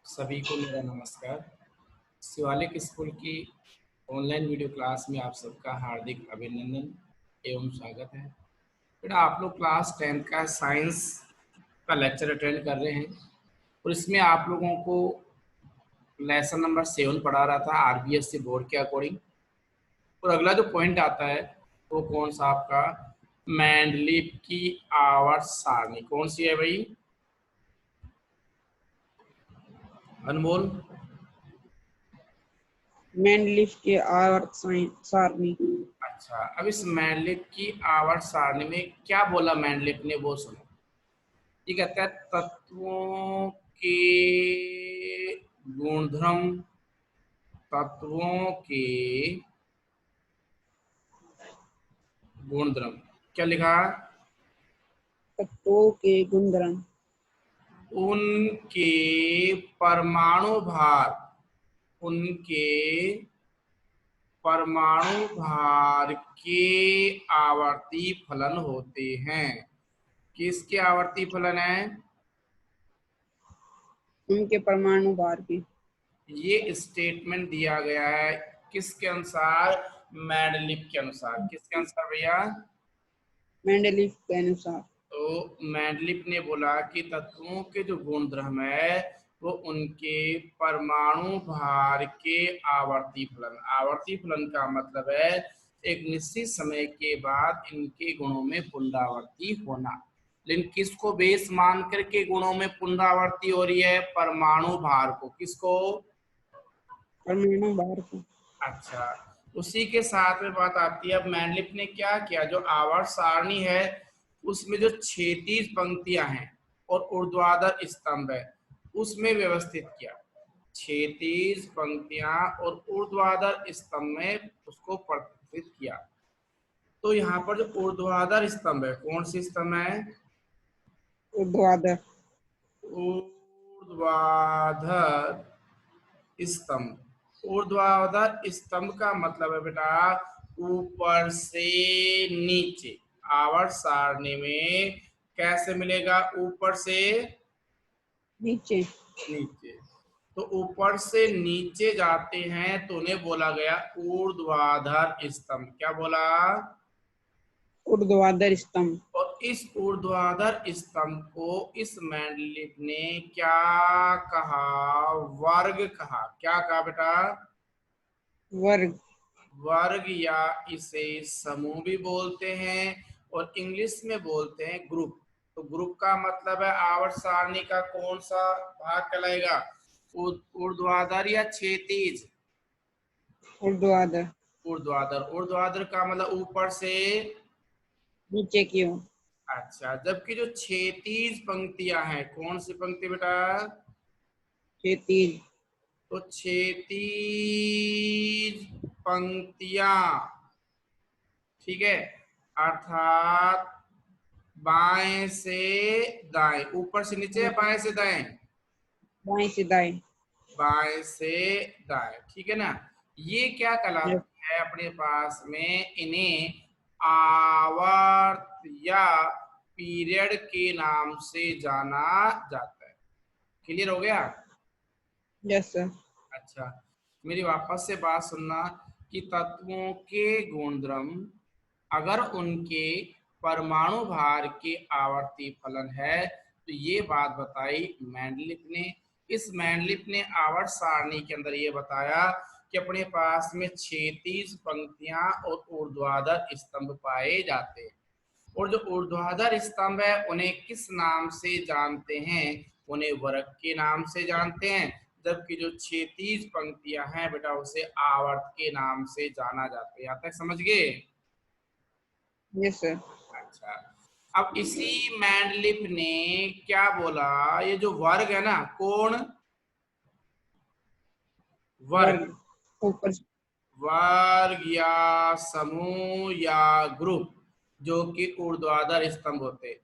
सभी को मेरा नमस्कार। शिवालिक स्कूल की ऑनलाइन वीडियो क्लास में आप सबका हार्दिक अभिनंदन एवं स्वागत है। बेटा आप लोग क्लास 10th का साइंस का लेक्चर अटेंड कर रहे हैं और इसमें आप लोगों को लेसन नंबर 7 पढ़ा रहा था आरबीएससी बोर्ड के अकॉर्डिंग। और अगला जो पॉइंट आता है वो कौन सा आपका मैंडलीव की आवर्त सारणी कौन सी है भाई अनमोल? मैंडलीफ के आवर्त सारणी। अच्छा, अब इस मैंडलीव की आवर्त सारणी में क्या बोला मैंडलीव ने वो सुनो। ये कहता है तत्वों के गुणधर्म, तत्वों के गुणधर्म क्या लिखा? तत्वों के गुणधर्म उनके परमाणु भार, उनके परमाणु भार के आवर्ती फलन होते हैं। किसके आवर्ती फलन है? उनके परमाणु भार की। ये स्टेटमेंट दिया गया है किसके अनुसार? मैंडलीव के अनुसार। किसके अनुसार भैया? मैंडलीफ के अनुसार। तो मैंडलीव ने बोला कि तत्वों के जो गुणधर्म है वो उनके परमाणु भार के आवर्ती फलन। आवर्ती फलन का मतलब है एक निश्चित समय के बाद इनके गुणों में पुनरावृत्ति होना। लेकिन किसको बेस मान करके गुणों में पुनरावृत्ति हो रही है? परमाणु भार को। किसको? परमाणु भार को। अच्छा, उसी के साथ में बात आती है। अब मैंडलीव ने क्या किया, जो आवर्त सारणी है उसमें जो क्षैतिज पंक्तियां हैं और ऊर्ध्वाधर स्तंभ है उसमें व्यवस्थित किया। क्षैतिज पंक्तियां और ऊर्ध्वाधर स्तंभ में उसको प्रतिष्ठित किया। तो यहाँ पर जो ऊर्ध्वाधर स्तंभ है, कौन सी स्तंभ है? ऊर्ध्वाधर। ऊर्ध्वाधर स्तंभ। ऊर्ध्वाधर स्तंभ का मतलब है बेटा ऊपर से नीचे। आवर्त सारणी में कैसे मिलेगा? ऊपर से नीचे। नीचे। तो ऊपर से नीचे जाते हैं तो उन्हें बोला गया ऊर्ध्वाधर स्तंभ। क्या बोला? ऊर्ध्वाधर स्तंभ। और इस ऊर्ध्वाधर स्तंभ को इस मैंडलीव ने क्या कहा? वर्ग कहा। क्या कहा बेटा? वर्ग। वर्ग या इसे समूह भी बोलते हैं और इंग्लिश में बोलते हैं ग्रुप। तो ग्रुप का मतलब है आवर्त सारणी का कौन सा भाग कहलाएगा? ऊर्ध्वाधर या क्षैतिज? ऊर्ध्वाधर। ऊर्ध्वाधर। ऊर्ध्वाधर का मतलब ऊपर से नीचे की ओर। अच्छा, जबकि जो क्षैतिज पंक्तियां हैं, कौन सी पंक्ति बेटा? क्षैतिज। तो क्षैतिज पंक्तियां, ठीक है, अर्थात बाएं से दाएं, ऊपर से नीचे, बाएं से दाएं? बाएं से दाएं। बाएं से दाएं, ठीक है ना। ये क्या कहलाती है अपने पास में? इन्हें आवर्त या पीरियड के नाम से जाना जाता है। क्लियर हो गया? Yes sir. अच्छा, मेरी वापस से बात सुनना कि तत्वों के गुणधर्म अगर उनके परमाणु भार के आवर्ती फलन है तो ये बात बताई मैंडलीव ने। इस मैंडलीव ने आवर्त सारणी के अंदर ये बताया कि अपने पास में क्षैतिज पंक्तियां और ऊर्ध्वाधर स्तंभ पाए जाते हैं। और जो ऊर्ध्वाधर स्तंभ है उन्हें किस नाम से जानते हैं? उन्हें वर्ग के नाम से जानते हैं। जबकि जो क्षैतिज पंक्तियां हैं बेटा उसे आवर्त के नाम से जाना जाता है। यहाँ तक समझ गए? Yes sir. अच्छा, अब इसी मैंडलीव ने क्या बोला? ये जो वर्ग है ना, कौन? वर्ग। वर्ग। ऊपर से। वर्ग या समूह या ग्रुप जो कि ऊर्ध्वाधर स्तंभ होते,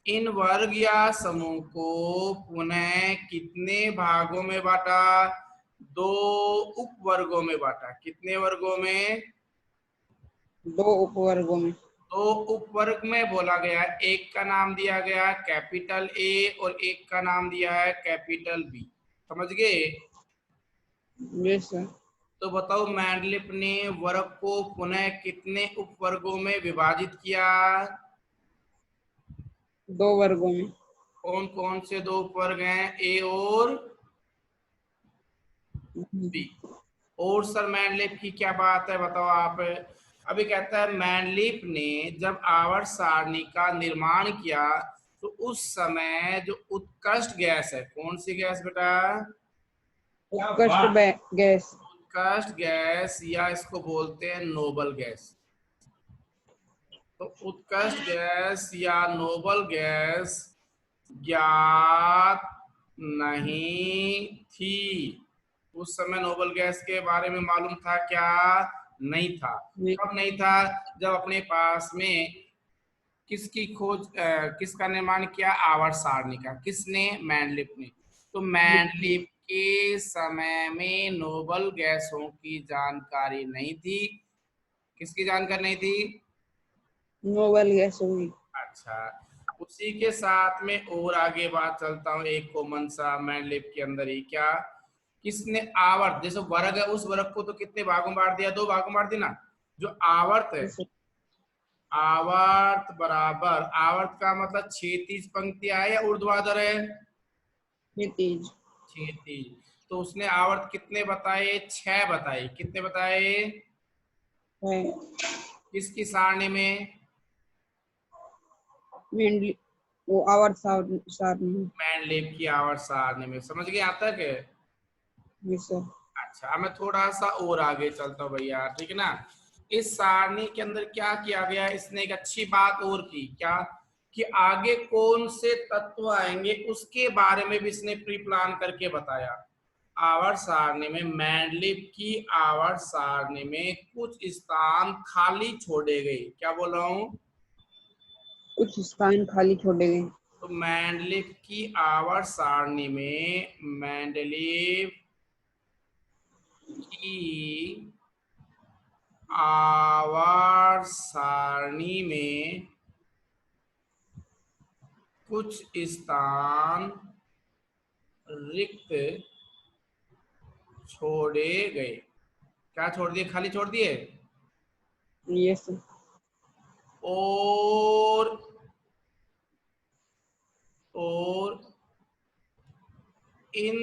इन वर्ग या समूह को पुनः कितने भागों में बांटा? 2 उपवर्गों में बांटा। कितने वर्गों में? 2 उपवर्गों में। 2 उपवर्ग में बोला गया। एक का नाम दिया गया कैपिटल ए और एक का नाम दिया है कैपिटल बी। समझ गए? Yes, sir. तो बताओ मैंडलिप ने वर्ग को पुनः कितने उपवर्गों में विभाजित किया? 2 वर्गों में। कौन कौन से 2 उपवर्ग हैं? ए और बी। और सर मैंडलिप की क्या बात है, बताओ आप। अभी कहता है मैंडलिप ने जब आवर्त सारणी का निर्माण किया तो उस समय जो उत्कृष्ट गैस है, कौन सी गैस बेटा? गैस। उत्कृष्ट गैस या इसको बोलते हैं नोबल गैस। तो उत्कृष्ट गैस या नोबल गैस ज्ञात नहीं थी। उस समय नोबल गैस के बारे में मालूम था क्या? नहीं था। कब नहीं था? जब अपने पास में किसका निर्माण किया? आवर्त सारणी का। किसने? मैंडलिप ने। तो मैंडलिप के समय में नोबल गैसों की जानकारी नहीं थी। किसकी जानकारी नहीं थी? नोबल गैस होगी। अच्छा, उसी के साथ में और आगे बात चलता हूँ, एक कॉमन सा मैंडलिप के अंदर ही क्या, किसने आवर्त, जैसे वर्ग है उस वर्ग को तो कितने भागों में बांट दिया? 2 भागों में बांट दिया ना। जो आवर्त है, आवर्त बराबर, आवर्त का मतलब क्षैतिज पंक्तियां है या ऊर्ध्वाधर है? क्षैतिज। क्षैतिज। तो उसने आवर्त कितने बताए? 6 बताए। कितने बताए? है। किसकी सारणी में? मेनली वो आवर्त सारणी। मैंडलिप की आवर्त सारणी में। समझ गए यहाँ तक? Yes sir. अच्छा, मैं थोड़ा सा और आगे चलता हूँ भैया, ठीक है ना। इस सारणी के अंदर क्या किया गया, इसने एक अच्छी बात और की, क्या कि आगे कौन से तत्व आएंगे उसके बारे में भी इसने प्री प्लान करके बताया। आवर्त सारणी में, मैंडलिप की आवर्त सारणी में कुछ स्थान खाली छोड़े गए। क्या बोल रहा हूँ? कुछ स्थान खाली छोड़े गए। तो मैंडलिप की आवर्त सारणी में, मैंडलिप की आवर्त सारणी में कुछ स्थान रिक्त छोड़े गए। क्या छोड़ दिए? खाली छोड़ दिए। Yes sir. और और इन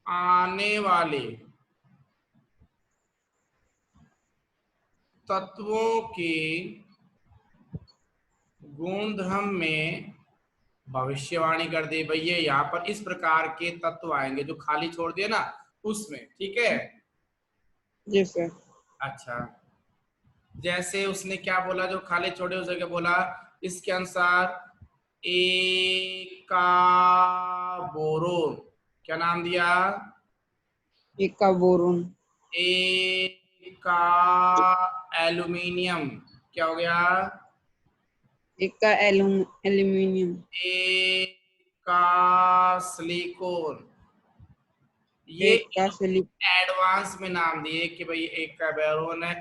आने वाले तत्वों के गुणधर्म में भविष्यवाणी कर दी भैया, यहाँ पर इस प्रकार के तत्व आएंगे जो खाली छोड़ दिए ना उसमें, ठीक है। Yes sir. अच्छा, जैसे उसने क्या बोला, जो खाली छोड़े उस जगह बोला, इसके अनुसार एक का बोरोन, क्या नाम दिया? एक का बोरोन। एक का एल्यूमिनियम, क्या हो गया? एक का एल्यूमिनियम। एक का सिलिकॉन। ये एक का सिलिकॉन। एडवांस में नाम दिए कि भाई एक का बोरोन है,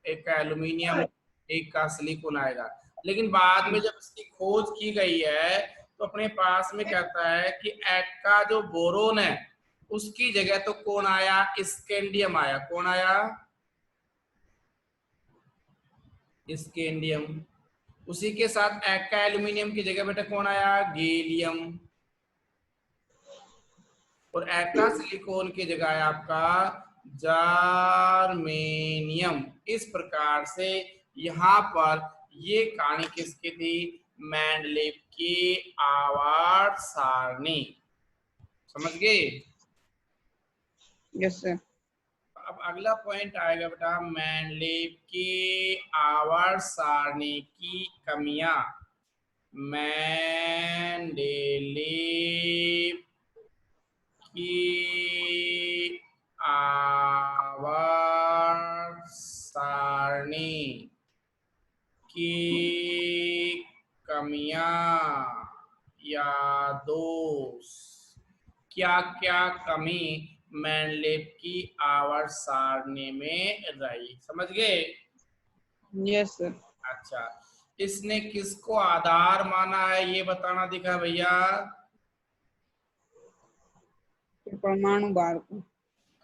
एक का एल्यूमिनियम, एक का सिलिकॉन आएगा। लेकिन बाद में जब इसकी खोज की गई है तो अपने पास में कहता है कि एक का जो बोरोन है उसकी जगह तो कौन आया? स्कैंडियम आया। कौन आया? स्कैंडियम। उसी के साथ एक का एल्यूमिनियम की जगह बेटा कौन आया? गैलियम। और एक का सिलिकॉन की जगह है आपका जर्मेनियम। इस प्रकार से यहाँ पर ये कहानी किसकी थी? मैंडलिप की आवर्त सारणी। समझ गए? Yes sir. अब अगला पॉइंट आएगा बेटा, मैंडलिप की आवर्त सारणी की कमियां। मैंडलिप की आवर्त सारणी की कमियां या दोष। क्या क्या कमी मैंडलिप की आवर्त सारणी में रही? समझ गए? Yes sir. अच्छा, इसने किसको आधार माना है ये बताना दिखा भैया। परमाणु भार को।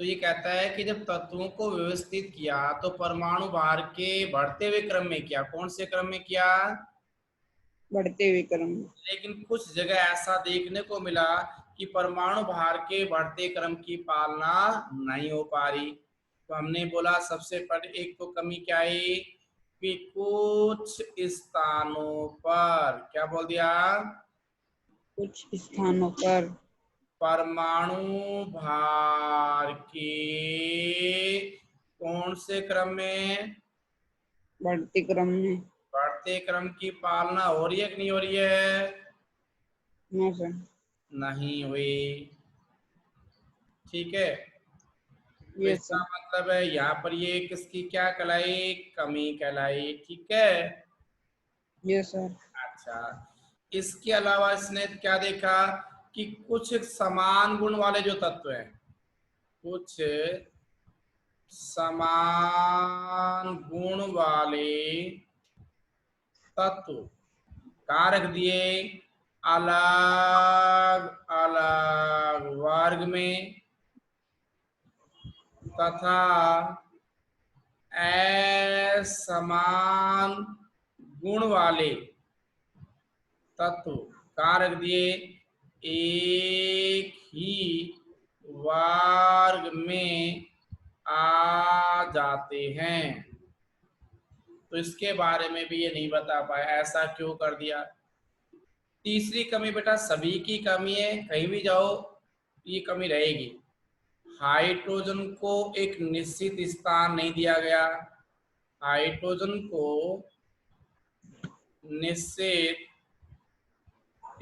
तो ये कहता है कि जब तत्वों को व्यवस्थित किया तो परमाणु भार के बढ़ते हुए क्रम में किया। कौन से क्रम में किया? बढ़ते हुए क्रम में। लेकिन कुछ जगह ऐसा देखने को मिला कि परमाणु भार के बढ़ते क्रम की पालना नहीं हो पा रही। तो हमने बोला सबसे पहले एक तो कमी क्या है कि कुछ स्थानों पर, क्या बोल दिया, कुछ स्थानों पर परमाणु भार के कौन से क्रम में? बढ़ते क्रम में। बढ़ते क्रम की पालना हो रही है कि नहीं हो रही है? No sir. नहीं हुई। ठीक है, तो यस इसका सर। मतलब है यहाँ पर ये किसकी क्या कहलाई? कमी कहलाई। ठीक है। Yes sir. अच्छा, इसके अलावा इसने क्या देखा कि कुछ समान गुण वाले जो तत्व हैं, कुछ समान गुण वाले तत्व कहाँ रख दिए? अलग अलग वर्ग में, तथा असमान गुण वाले तत्व कहाँ रख दिए? एक ही वर्ग में आ जाते हैं। तो इसके बारे में भी ये नहीं बता पाया, ऐसा क्यों कर दिया। तीसरी कमी बेटा सभी की कमी है, कहीं भी जाओ ये कमी रहेगी। हाइड्रोजन को एक निश्चित स्थान नहीं दिया गया। हाइड्रोजन को निश्चित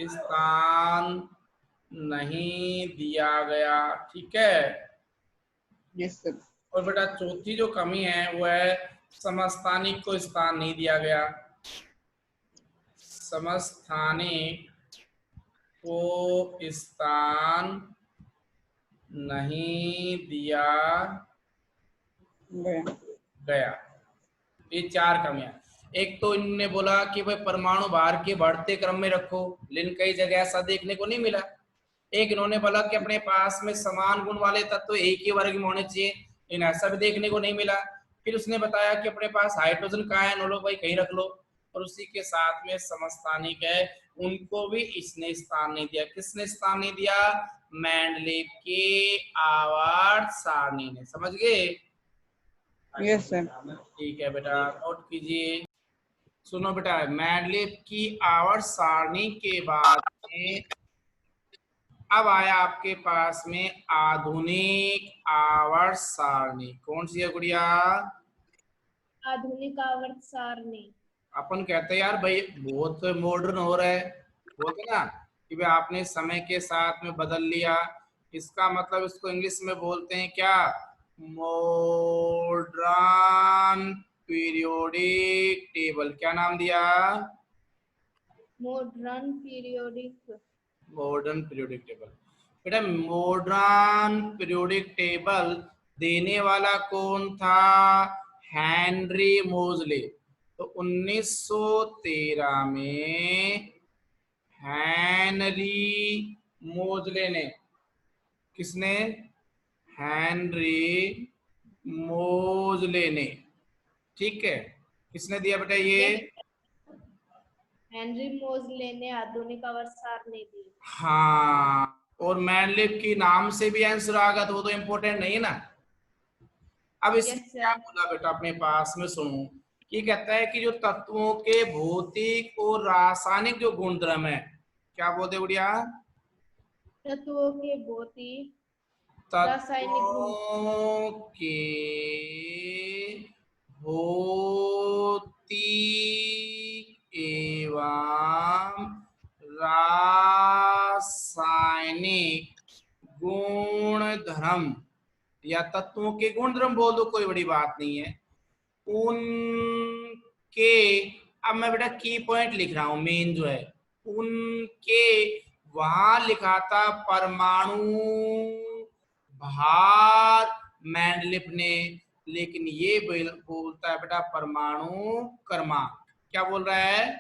स्थान नहीं दिया गया। ठीक है। Yes sir. और बेटा चौथी जो कमी है वो है समस्थानिक को स्थान नहीं दिया गया। समस्थानिक को स्थान नहीं दिया गया। गया। ये चार कमियां। एक तो इन्होंने बोला कि भाई परमाणु भार के बढ़ते क्रम में रखो, लेकिन कई जगह ऐसा देखने को नहीं मिला। एक इन्होंने बोला कि अपने पास में समान गुण वाले तत्व एक ही वर्ग में होने चाहिए, लेकिन ऐसा भी देखने को नहीं मिला। फिर उसने बताया कि अपने पास हाइड्रोजन कहाँ है, नो भाई कहीं रख लो। और उसी के साथ में समस्थानिक है, उनको भी इसने स्थान नहीं दिया। किसने स्थान नहीं दिया? मेंडलीव के आवर्त सारणी ने। समझ गए? Yes sir. ठीक है बेटा, नोट कीजिए। सुनो बेटा, मेंडलीव की आवर्त सारणी के बाद में अब आया आपके पास में आधुनिक आवर्त सारणी। कौन सी है गुड़िया? आधुनिक आवर्त सारणी। अपन कहते हैं यार भाई बहुत मॉडर्न हो रहा है, बोलते ना कि भाई आपने समय के साथ में बदल लिया। इसका मतलब इसको इंग्लिश में बोलते हैं क्या? Modern periodic table. क्या नाम दिया? Modern periodic. Modern periodic table. बेटा मॉडर्न पीरियोडिक टेबल देने वाला कौन था? हेनरी मोजले। तो 1913 में हेनरी मोजले ने, किसने? हेनरी मोजले ने। ठीक है, किसने दिया बेटा ये? हेनरी मोजले ने आधुनिक आवर्त सारणी दी। हाँ, और मेंडलीव की नाम से भी आंसर आ गया तो वो तो इम्पोर्टेंट नहीं है ना। अब इसमें Yes, क्या sir. बोला बेटा अपने पास में, सुनो। ये कहता है कि जो तत्वों के भौतिक और रासायनिक जो गुणधर्म है, क्या बोलते गुड़िया? तत्वों के भौतिक रासायनिक गुण। तत्वों के भौतिक एवं रासायनिक गुणधर्म, या तत्वों के गुणधर्म बोल दो, कोई बड़ी बात नहीं है, उनके, अब मैं बेटा की पॉइंट लिख रहा हूं, मेन जो है उनके, वहां लिखा था परमाणु भार मेंडलीव ने, लेकिन ये बोलता है बेटा परमाणु क्रमांक। क्या बोल रहा है?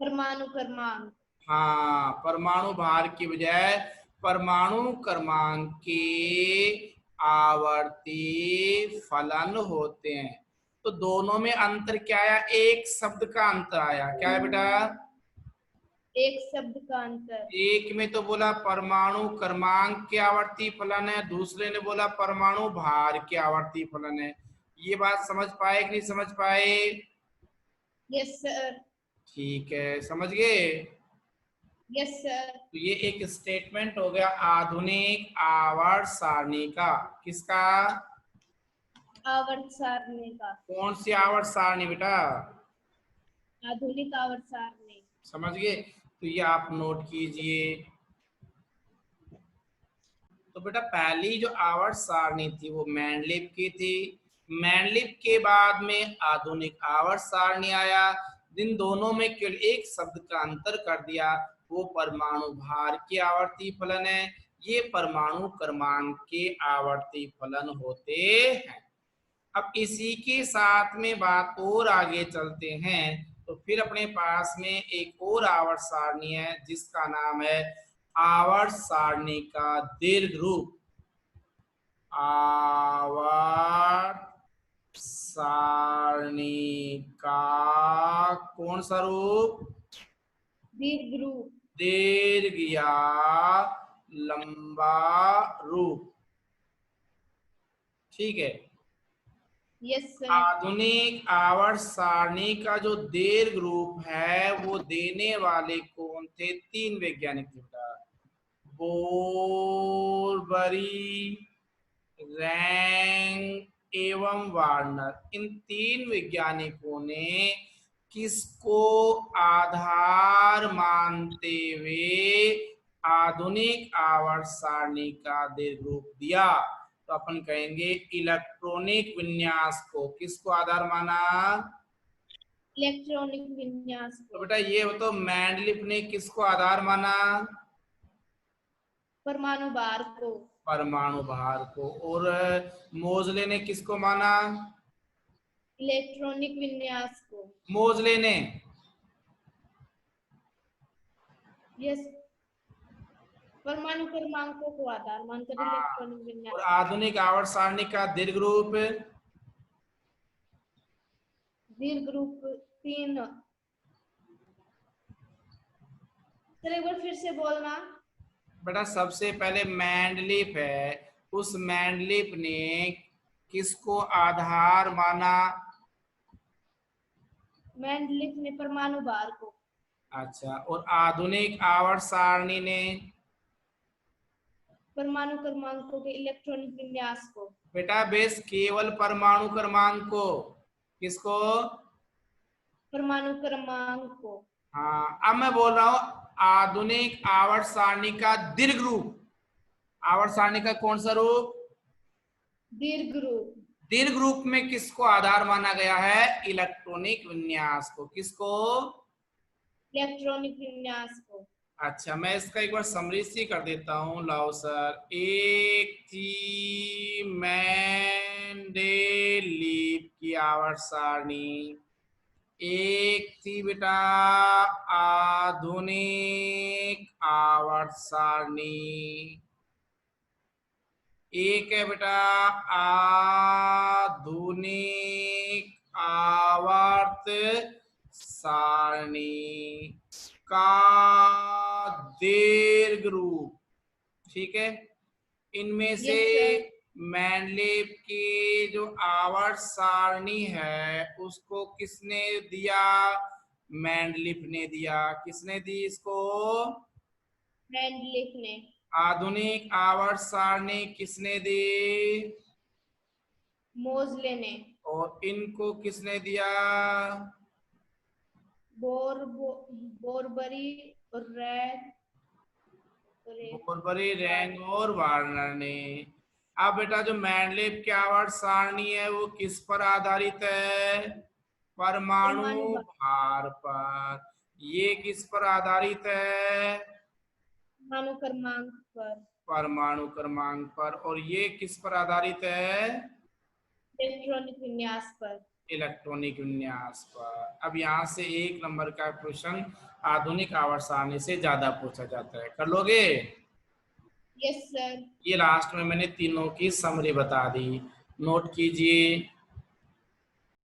परमाणु क्रमांक। हाँ, परमाणु भार की बजाय परमाणु क्रमांक के आवर्ती फलन होते हैं। तो दोनों में अंतर क्या आया? एक शब्द का अंतर आया। क्या है बेटा? एक शब्द का अंतर। एक में तो बोला परमाणु क्रमांक के आवर्ती फलन है, दूसरे ने बोला परमाणु भार के आवर्ती फलन है। ये बात समझ पाए कि नहीं समझ पाए? Yes sir. ठीक है, समझ गए? Yes sir. तो ये एक स्टेटमेंट हो गया आधुनिक आवर्त सारणी का। किसका? आवर्त सारणी का। कौन सी आवर्त सारणी बेटा? आधुनिक आवर्त सारणी। समझ गए? तो ये आप नोट कीजिए। तो बेटा पहली जो आवर्त सारणी थी वो मैंडलिप की थी। मैंडलिप के बाद में आधुनिक आवर्त सारणी आया। जिन दोनों में केवल एक शब्द का अंतर कर दिया, वो परमाणु भार के आवर्ती फलन है, ये परमाणु क्रमांक के आवर्ती फलन होते हैं। अब इसी के साथ में बात और आगे चलते हैं। तो फिर अपने पास में एक और आवर्त सारणी है जिसका नाम है आवर्त सारणी का दीर्घ रूप। आवर्त सारणी का कौन सा रूप? दीर्घ रूप। दीर्घ या लंबा रूप। ठीक है। Yes sir. आधुनिक आवर्त सारणी का जो दीर्घ रूप है वो देने वाले कौन थे? तीन वैज्ञानिक थे बेटा। बोरबरी, रैंग एवं वार्नर। इन तीन वैज्ञानिकों ने किसको आधार मानते हुए आधुनिक आवर्त सारणी का दीर्घ रूप दिया? तो अपन कहेंगे इलेक्ट्रॉनिक विन्यास को। किसको आधार माना? इलेक्ट्रॉनिक विन्यास तो को। बेटा ये तो मैंडलिप ने किसको आधार माना? परमाणु भार को। परमाणु भार को। और मोजले ने किसको माना? इलेक्ट्रॉनिक विन्यास को। मोजले ने। यस। परमाणु क्रमांकों को आधार मानकर हाँ। इलेक्ट्रॉनिक विन्यास। और आधुनिक आवर्त सारणी का दीर्घ रूप? दीर्घ रूप 3। सर एक बार फिर से बोलना। बेटा सबसे पहले मैंडलिप है, उस मैंडलिप ने किसको आधार माना? मैंडलिप ने परमाणु भार को। अच्छा, और आधुनिक आवर्त सारणी ने? परमाणु क्रमांकों के इलेक्ट्रॉनिक विन्यास को। बेटा बेस केवल परमाणु क्रमांक को। किसको? परमाणु क्रमांक को। हाँ, अब मैं बोल रहा हूं आधुनिक आवर्त सारणी का दीर्घ रूप। आवर्त सारणी का कौन सा रूप? दीर्घ रूप। दीर्घ रूप में किसको आधार माना गया है? इलेक्ट्रॉनिक विन्यास को। किसको? इलेक्ट्रॉनिक विन्यास को। अच्छा, मैं इसका एक बार समरी सी कर देता हूं। लाओ सर। एक थी मैंडेलीव की आवर्त सारणी, एक थी बेटा आधुनिक आवर्त सारणी, एक है बेटा आधुनिक आवर्त सारणी का दीर्घ रूप। ठीक है। इनमें से मैंडलिप की जो आवर्त सारणी है उसको किसने दिया? मैंडलिप ने दिया। किसने दी इसको? मैंडलिप ने। आधुनिक आवर्त सारणी किसने दी? मोजले ने। और इनको किसने दिया? बोरबरी और बोरबरी, रैंग और वार्नर ने। अब बेटा जो मैंडलिप की आवर्त सारणी है वो किस पर आधारित है? परमाणु भार पर। ये किस पर आधारित है? परमाणु क्रमांक पर। परमाणु क्रमांक पर। और ये किस पर आधारित है? इलेक्ट्रॉनिक विन्यास पर। इलेक्ट्रॉनिक विन्यास पर। अब यहाँ से 1 नंबर का क्वेश्चन आधुनिक आवर्त सारणी से ज्यादा पूछा जाता है। कर लोगे? Yes sir. ये लास्ट में मैंने तीनों की समरी बता दी, नोट कीजिए।